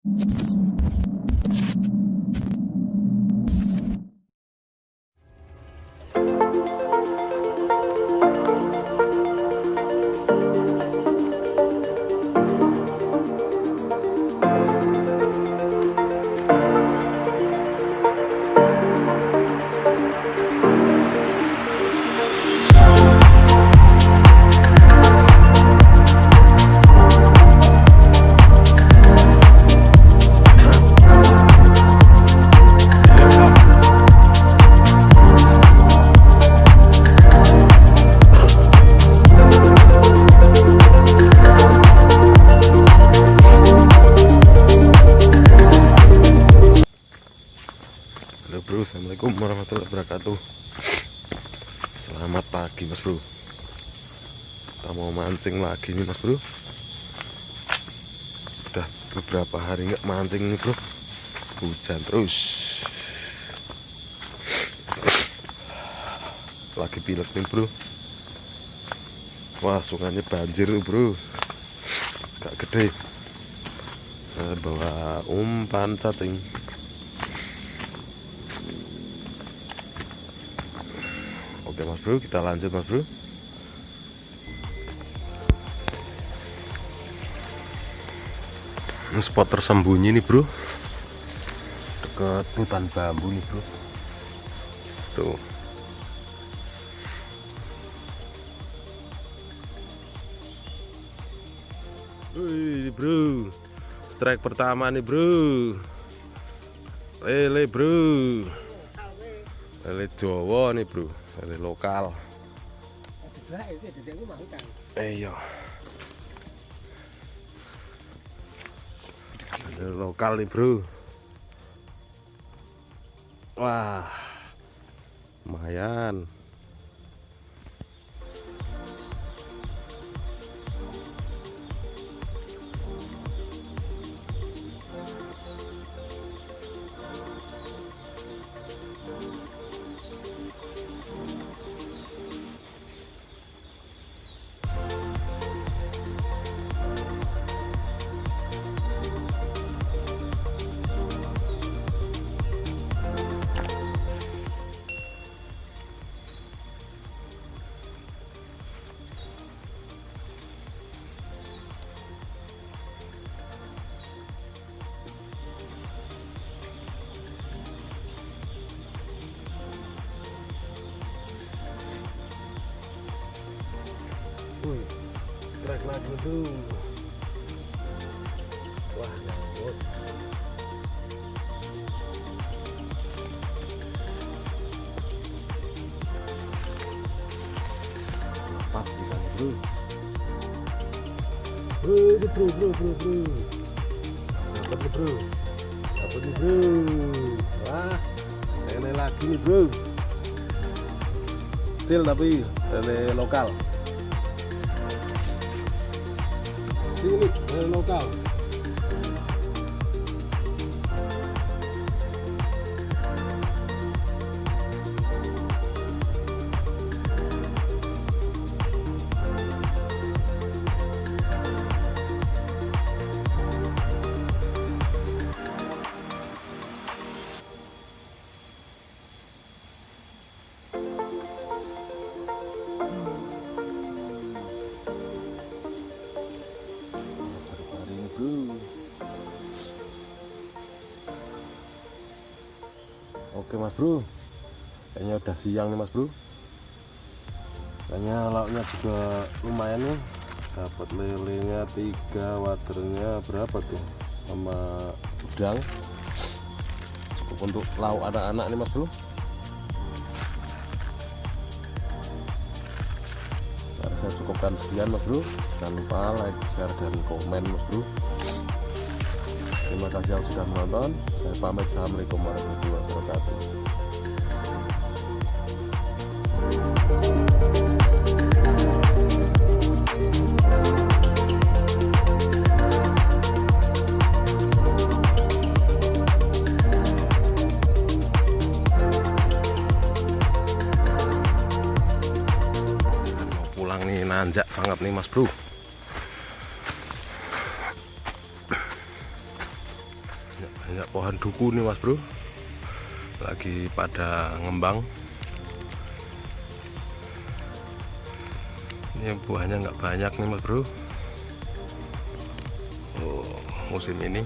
Halo bro, assalamualaikum warahmatullahi wabarakatuh. Selamat pagi mas bro. Kita mau mancing lagi nih mas bro. Udah beberapa hari nggak mancing nih bro. Hujan terus. Lagi pilek nih bro. Wah sungainya banjir tuh bro. Gak gede. Saya bawa umpan cacing. Oke mas bro, kita lanjut mas bro. Ini spot tersembunyi nih bro, dekat hutan bambu nih bro. Tuh. Wih bro, strike pertama nih bro. Lele bro, lele Jawa nih bro. Lele lokal. Iya. Lele lokal nih bro. Wah, lumayan. Strike lagi tuh. Wah, nyangkut. Pas di sana bro. Bro. Dapat nih bro. Wah, lele lagi nih bro. Kecil tapi lele lokal. Ini lele lokal. Oke mas bro, kayaknya udah siang nih mas bro. Kayaknya lauknya juga lumayan nih. Dapat lelenya 3, waternya berapa tuh, sama udang. Cukup untuk lauk anak-anak nih mas bro. Nah, saya cukupkan sekian mas bro. Jangan lupa like, share, dan komen mas bro. Terima kasih yang sudah menonton. Saya pamit. Assalamualaikum warahmatullahi wabarakatuh. Mau pulang nih, nanjak banget nih mas bro. pohon duku nih mas bro, lagi pada ngembang. Ini buahnya nggak banyak nih mas bro. Oh, musim ini